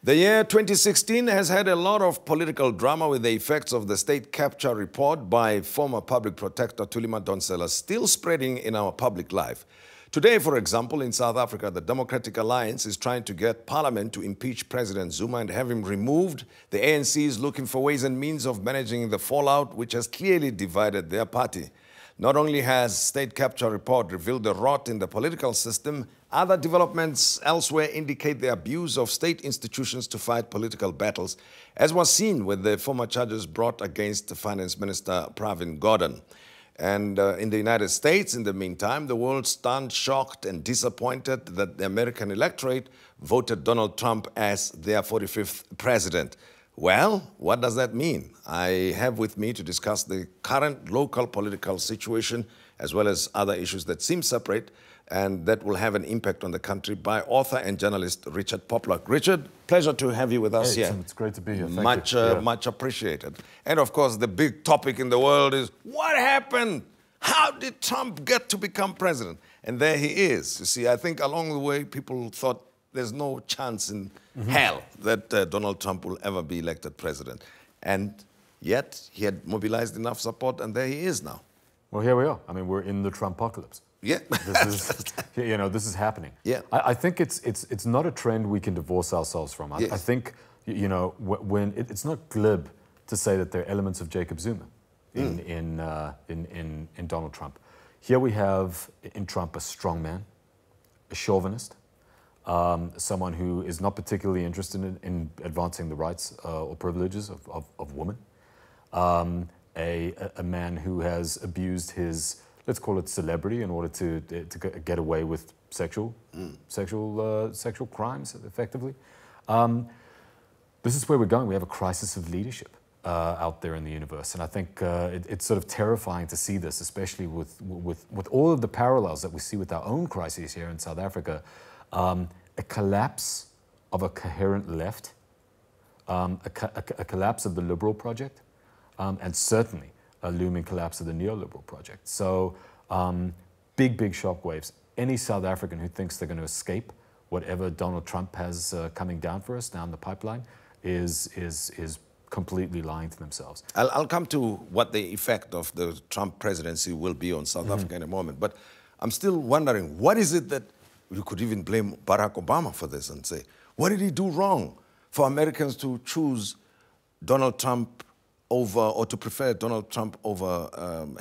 The year 2016 has had a lot of political drama with the effects of the state capture report by former public protector Thuli Madonsela still spreading in our public life. Today, for example, in South Africa, the Democratic Alliance is trying to get Parliament to impeach President Zuma and have him removed. The ANC is looking for ways and means of managing the fallout, which has clearly divided their party. Not only has state capture report revealed the rot in the political system, other developments elsewhere indicate the abuse of state institutions to fight political battles, as was seen with the former charges brought against the Finance Minister Pravin Gordhan. And in the United States, in the meantime, the world stunned, shocked and disappointed that the American electorate voted Donald Trump as their 45th president. Well, what does that mean? I have with me to discuss the current local political situation as well as other issues that seem separate and that will have an impact on the country by author and journalist Richard Poplak. Richard, pleasure to have you with us here. It's great to be here. Thank you. Much appreciated. And of course, the big topic in the world is what happened? How did Trump get to become president? And there he is. You see, I think along the way, people thought there's no chance in hell that Donald Trump will ever be elected president. And yet, he had mobilized enough support, and there he is now. Well, here we are. I mean, we're in the Trumpocalypse. Yeah. This is happening. Yeah. I think it's not a trend we can divorce ourselves from. Yes. I think, when it's not glib to say that there are elements of Jacob Zuma in Donald Trump. Here we have in Trump a strong man, a chauvinist, someone who is not particularly interested in advancing the rights or privileges of women, a man who has abused his, let's call it celebrity, in order to get away with sexual crimes, effectively. This is where we're going. We have a crisis of leadership out there in the universe, and I think it's sort of terrifying to see this, especially with all of the parallels that we see with our own crises here in South Africa. A collapse of a coherent left, a collapse of the liberal project, and certainly a looming collapse of the neoliberal project. So big shockwaves. Any South African who thinks they're going to escape whatever Donald Trump has coming down for us down the pipeline is completely lying to themselves. I'll come to what the effect of the Trump presidency will be on South Africa in a moment, but I'm still wondering, what is it that you could even blame Barack Obama for this and say, what did he do wrong for Americans to choose Donald Trump over, or to prefer Donald Trump over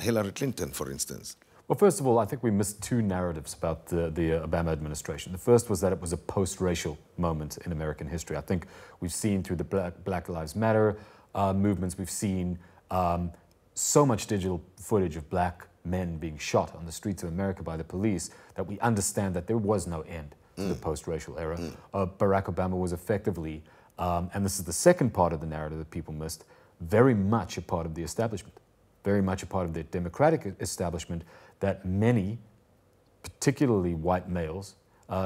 Hillary Clinton, for instance? Well, first of all, I think we missed two narratives about the Obama administration. The first was that it was a post-racial moment in American history. I think we've seen through the Black Lives Matter movements, we've seen so much digital footage of black men being shot on the streets of America by the police that we understand that there was no end to the post-racial era. Barack Obama was effectively, and this is the second part of the narrative that people missed, very much a part of the establishment, very much a part of the democratic establishment that many, particularly white males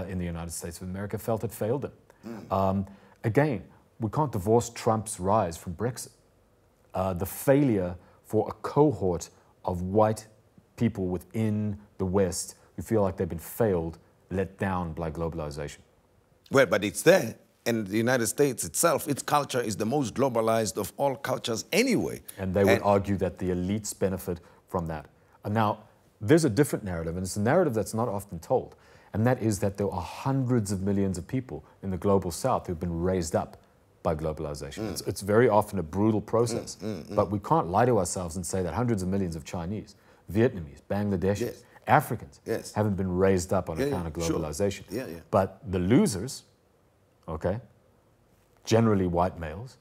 in the United States of America, felt had failed them. Again, we can't divorce Trump's rise from Brexit. The failure for a cohort of white people within the West who feel like they've been failed, let down by globalization. Well, but it's there. And the United States itself, its culture is the most globalized of all cultures anyway. And they would argue that the elites benefit from that. And now, there's a different narrative, and it's a narrative that's not often told. And that is that there are hundreds of millions of people in the global South who've been raised up by globalization. It's very often a brutal process. But we can't lie to ourselves and say that hundreds of millions of Chinese, Vietnamese, Bangladeshis, Africans haven't been raised up on account of globalization. Sure. But the losers, okay, generally white males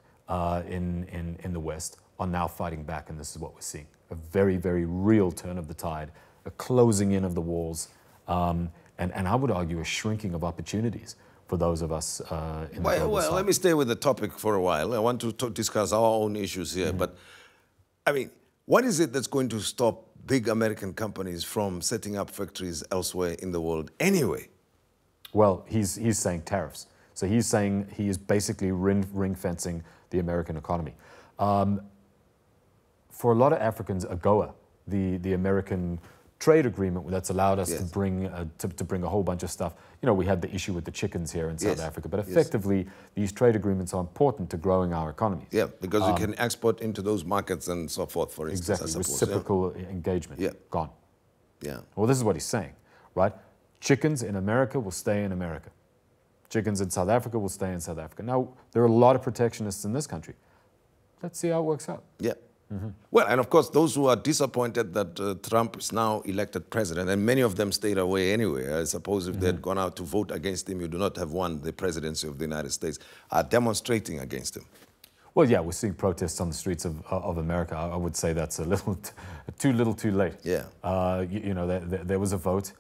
in the West, are now fighting back, and this is what we're seeing. A very real turn of the tide, a closing in of the walls, and I would argue a shrinking of opportunities for those of us in the global South. Let me stay with the topic for a while. I want to discuss our own issues here, but I mean, what is it that's going to stop big American companies from setting up factories elsewhere in the world anyway? Well, he's saying tariffs. So he's saying he is basically ring-fencing the American economy. For a lot of Africans, AGOA, the American trade agreement that's allowed us Yes. to bring a whole bunch of stuff. You know, we had the issue with the chickens here in South Yes. Africa, but effectively, these trade agreements are important to growing our economies. Yeah, because you can export into those markets and so forth, for instance, Exactly, I suppose. reciprocal engagement. Yeah. Gone. Yeah. Well, this is what he's saying, right? Chickens in America will stay in America. Chickens in South Africa will stay in South Africa. Now, there are a lot of protectionists in this country. Let's see how it works out. Yeah. Well, and of course, those who are disappointed that Trump is now elected president, and many of them stayed away anyway. I suppose if they had gone out to vote against him, you do not have won the presidency of the United States, are demonstrating against him. Well, yeah, we're seeing protests on the streets of America. I would say that's a little too late. Yeah. You know, there was a vote,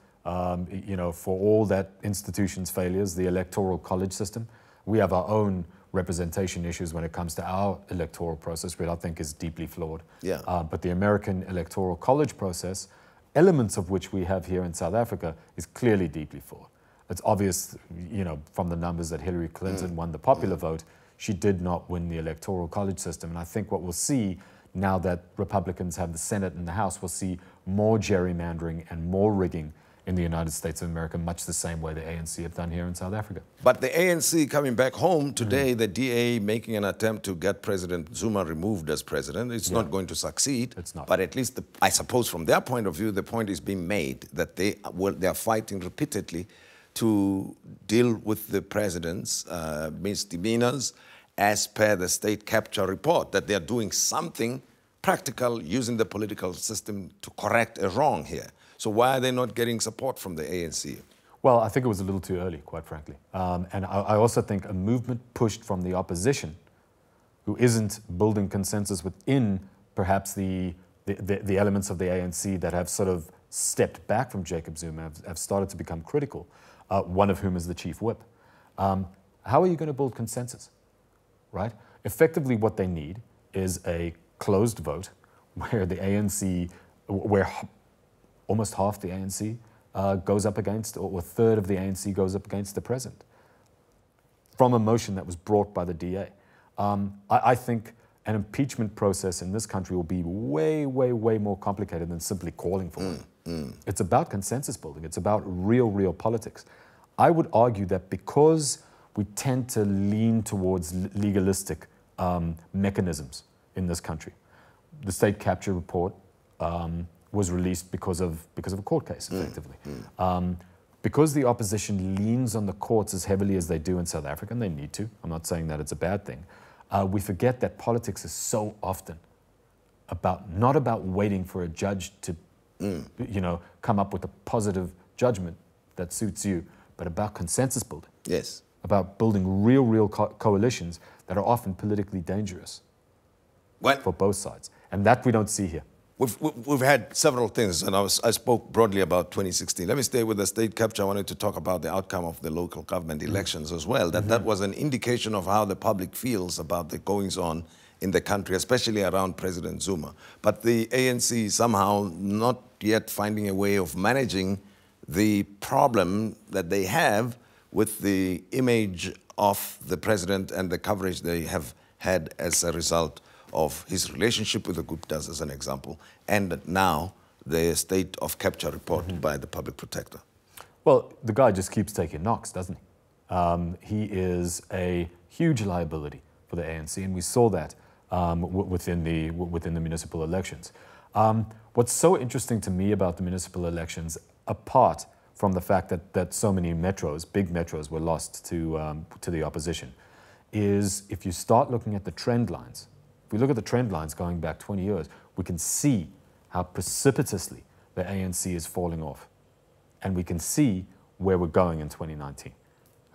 you know, for all that institution's failures, the electoral college system. We have our own representation issues when it comes to our electoral process, which I think is deeply flawed. Yeah. But the American electoral college process, elements of which we have here in South Africa, is clearly deeply flawed. It's obvious, you know, from the numbers that Hillary Clinton won the popular vote. She did not win the electoral college system. And I think what we'll see now that Republicans have the Senate and the House, we'll see more gerrymandering and more rigging in the United States of America, much the same way the ANC have done here in South Africa. But the ANC coming back home today, the DA making an attempt to get President Zuma removed as president. It's not going to succeed. It's not. But at least, I suppose from their point of view, the point is being made that they are fighting repeatedly to deal with the president's misdemeanors as per the state capture report, that they are doing something practical using the political system to correct a wrong here. So why are they not getting support from the ANC? Well, I think it was a little too early, quite frankly. And I also think a movement pushed from the opposition, who isn't building consensus within perhaps the elements of the ANC that have sort of stepped back from Jacob Zuma, have started to become critical, one of whom is the chief whip. How are you going to build consensus, right? Effectively, what they need is a closed vote where the ANC, where almost half the ANC goes up against, or a third of the ANC goes up against the president, from a motion that was brought by the DA. I think an impeachment process in this country will be way, way, way more complicated than simply calling for it. It's about consensus building. It's about real politics. I would argue that because we tend to lean towards legalistic mechanisms in this country, the state capture report was released because of a court case, effectively. Because the opposition leans on the courts as heavily as they do in South Africa, and they need to, I'm not saying that it's a bad thing, we forget that politics is so often not about waiting for a judge to you know, come up with a positive judgment that suits you, but about consensus building. Yes. About building real coalitions that are often politically dangerous for both sides. And that we don't see here. We've had several things, and I spoke broadly about 2016. Let me stay with the state capture. I wanted to talk about the outcome of the local government elections as well. That was an indication of how the public feels about the goings-on in the country, especially around President Zuma. But the ANC somehow not yet finding a way of managing the problem that they have with the image of the president and the coverage they have had as a result of his relationship with the Guptas, as an example, and now the state of capture report by the public protector. Well, the guy just keeps taking knocks, doesn't he? He is a huge liability for the ANC, and we saw that within the municipal elections. What's so interesting to me about the municipal elections, apart from the fact that so many metros, big metros, were lost to the opposition, is if you start looking at the trend lines. If we look at the trend lines going back 20 years, we can see how precipitously the ANC is falling off. And we can see where we're going in 2019.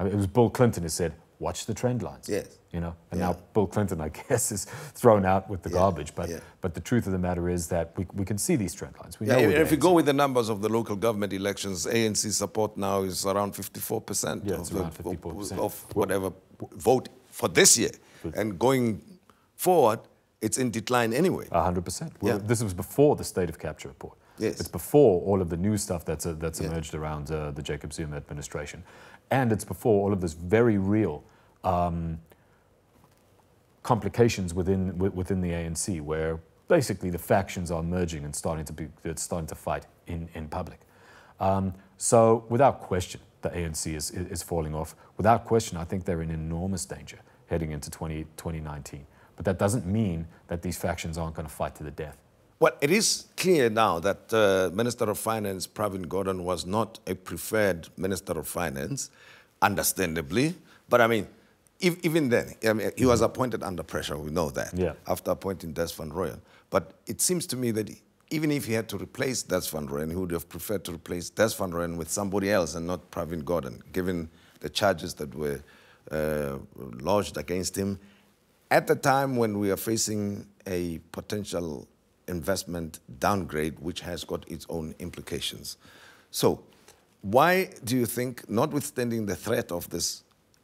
I mean, it was Bill Clinton who said, watch the trend lines. Yes. You know, and now Bill Clinton, I guess, is thrown out with the garbage. But the truth of the matter is that we can see these trend lines. We know if you go with the numbers of the local government elections, ANC support now is around 54%, around 54%. Of whatever vote for this year. And going forward, it's in decline anyway. 100%. Well, this was before the state of capture report. Yes. It's before all of the new stuff that's emerged around the Jacob Zuma administration. And it's before all of this very real complications within the ANC, where basically the factions are merging and starting to fight in public. So without question, the ANC is falling off. Without question, I think they're in enormous danger heading into 2019. But that doesn't mean that these factions aren't going to fight to the death. Well, it is clear now that Minister of Finance Pravin Gordhan was not a preferred Minister of Finance, understandably. But I mean, even then, I mean, he was appointed under pressure, we know that, after appointing Des Van Rooyen. But it seems to me that even if he had to replace Des Van Rooyen, he would have preferred to replace Des Van Rooyen with somebody else and not Pravin Gordhan, given the charges that were lodged against him at the time when we are facing a potential investment downgrade, which has got its own implications. So why do you think, notwithstanding the threat of this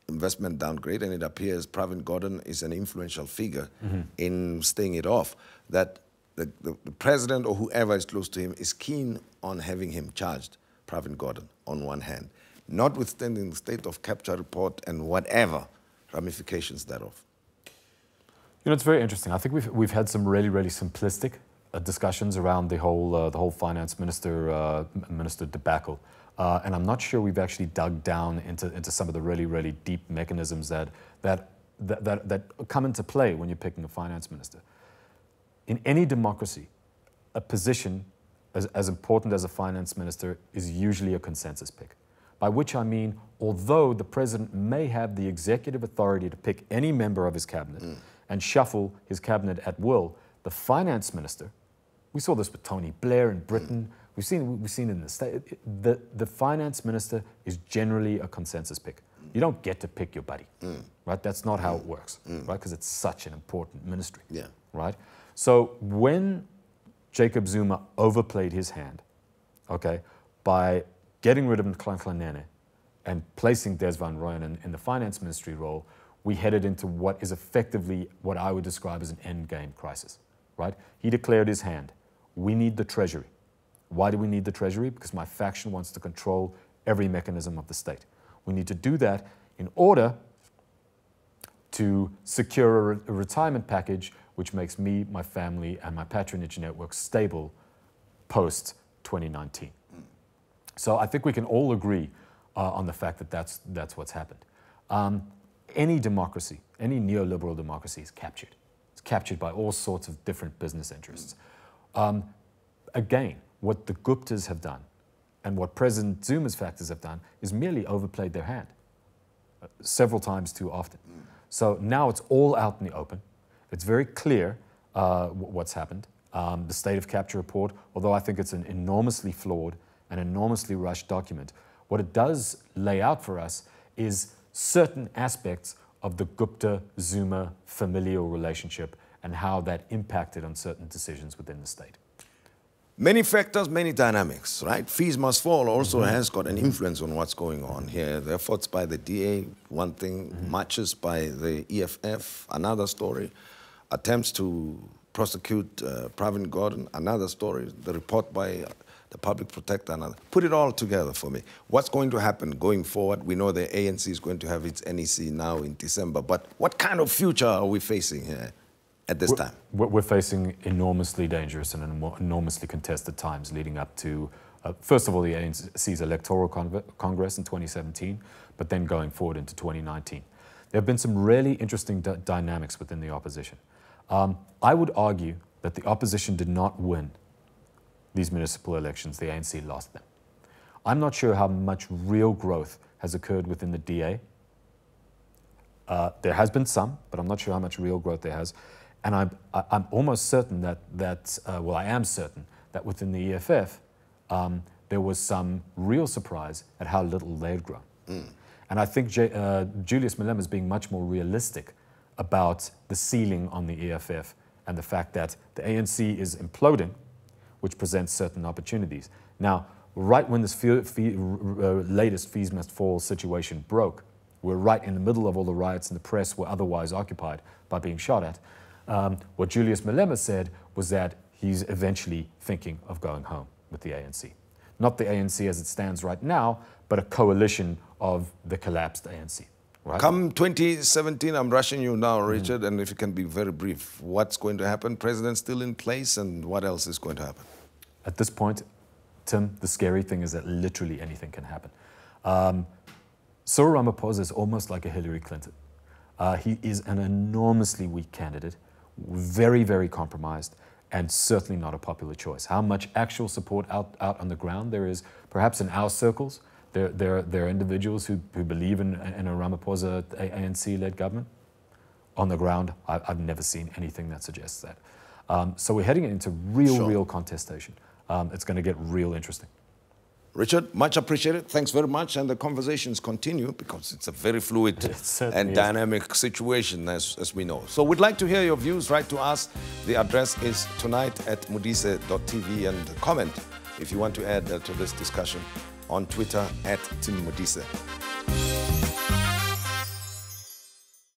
investment downgrade, and it appears Pravin Gordhan is an influential figure in staying it off, that the president or whoever is close to him is keen on having him charged, Pravin Gordhan, on one hand, notwithstanding the state of capture report and whatever ramifications thereof? You know, it's very interesting. I think we've had some really, really simplistic discussions around the whole finance minister debacle, and I'm not sure we've actually dug down into some of the really, really deep mechanisms that come into play when you're picking a finance minister. In any democracy, a position as important as a finance minister is usually a consensus pick. By which I mean, although the president may have the executive authority to pick any member of his cabinet and shuffle his cabinet at will, the finance minister, we saw this with Tony Blair in Britain, we've seen it in the state, the finance minister is generally a consensus pick. You don't get to pick your buddy, right? That's not how it works, right? Because it's such an important ministry, right? So when Jacob Zuma overplayed his hand, okay, by getting rid of Nhlanhla and placing Des Van Rooyen in the finance ministry role, we headed into what is effectively what I would describe as an endgame crisis, right? He declared his hand. We need the treasury. Why do we need the treasury? Because my faction wants to control every mechanism of the state. We need to do that in order to secure a retirement package which makes me, my family, and my patronage network stable post-2019. So I think we can all agree on the fact that that's what's happened. Any democracy, any neoliberal democracy is captured. It's captured by all sorts of different business interests. Again, what the Guptas have done and what President Zuma's factors have done is merely overplayed their hand several times too often. So now it's all out in the open. It's very clear what's happened. The state of capture report, although I think it's an enormously flawed and enormously rushed document, what it does lay out for us is certain aspects of the Gupta-Zuma familial relationship and how that impacted on certain decisions within the state. Many factors, many dynamics, right? Fees Must Fall also has got an influence on what's going on here. The efforts by the DA, one thing, marches by the EFF, another story. Attempts to prosecute Pravin Gordhan, another story. The report by the public protector, another. Put it all together for me. What's going to happen going forward? We know the ANC is going to have its NEC now in December, but what kind of future are we facing here at this time? We're facing enormously dangerous and enormously contested times leading up to, first of all, the ANC's electoral congress in 2017, but then going forward into 2019. There have been some really interesting dynamics within the opposition. I would argue that the opposition did not win these municipal elections. The ANC lost them. I'm not sure how much real growth has occurred within the DA. There has been some, but I'm not sure how much real growth there has. And I'm almost certain I am certain that within the EFF, there was some real surprise at how little they had grown. And I think Julius Malema is being much more realistic about the ceiling on the EFF and the fact that the ANC is imploding, which presents certain opportunities. Now, right when this latest Fees Must Fall situation broke, we're right in the middle of all the riots and the press were otherwise occupied by being shot at. What Julius Malema said was that he's eventually thinking of going home with the ANC. Not the ANC as it stands right now, but a coalition of the collapsed ANC. Right? Come 2017, I'm rushing you now, Richard, and if you can be very brief, what's going to happen? President still in place, and what else is going to happen? At this point, Tim, the scary thing is that literally anything can happen. Cyril Ramaphosa is almost like a Hillary Clinton. He is an enormously weak candidate, very, very compromised, and certainly not a popular choice. How much actual support out on the ground there is, perhaps in our circles, there are individuals who believe in a Ramaphosa ANC-led government. On the ground, I've never seen anything that suggests that. So we're heading into real contestation. It's going to get real interesting. Richard, much appreciated. Thanks very much. And the conversations continue because it's a very fluid and dynamic situation, as we know. So we'd like to hear your views. Write to us. The address is tonight@modise.tv, and comment if you want to add to this discussion on Twitter @TeamModise.